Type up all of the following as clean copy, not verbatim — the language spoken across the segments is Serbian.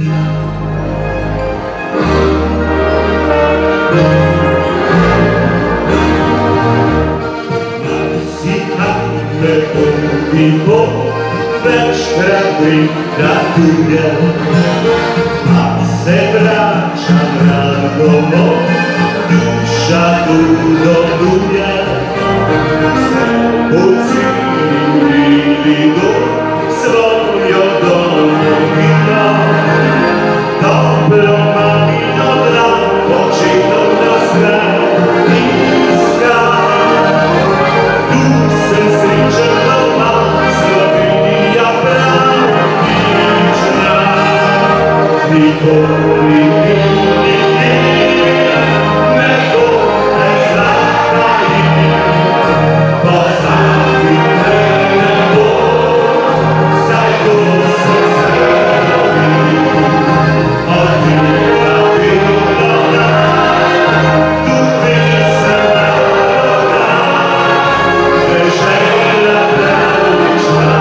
Pivo večkrat ratuje, a se vraćam radom, duša tu dobuje. Se ucili do svojoj domovina, toplo malino dlako čitom na sve iska. Tu se sričem doma, Slovenija pravična, nikoli nigdje ne bude zataji, postavi mene Bog, saj to se srebi, od bila bilona, tu pisam naroda, vežela pravična,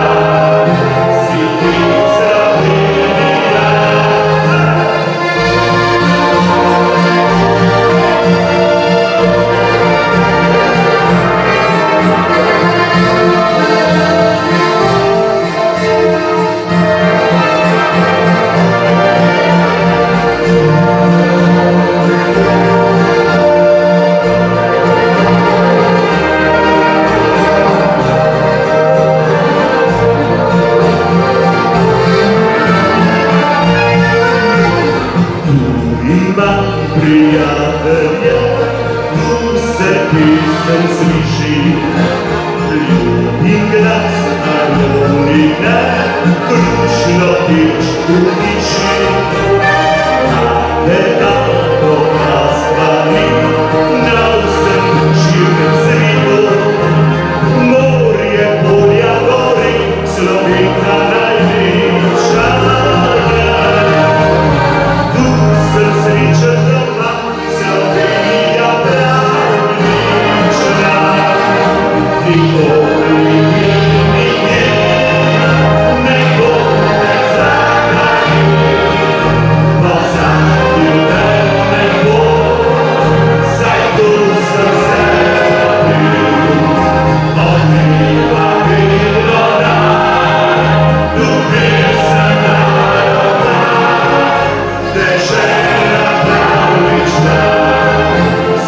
si ti Slovenija. Imam prijatelja, tu se pisem sliši, ljubim glas, a oni ne, krušno tič u tiši. Te tako nazvani, na vsem živem svitu, morje, polja, gori, Slovenka najljepša je. Tu se sričem doma, Slovenija pravična, nikoli nigdje ne bude zataji, pozabil mene Bog, saj tu sam se rodio, od bila bilona, tu pisam naroda, vežela pravična,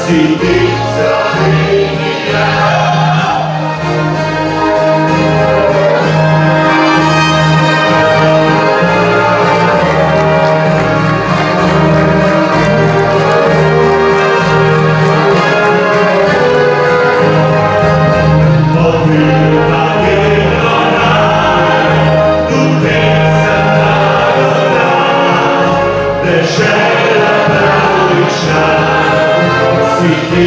si ti Slovenija. Od bila bilona, tu pisam naroda, vežela pravična, si ti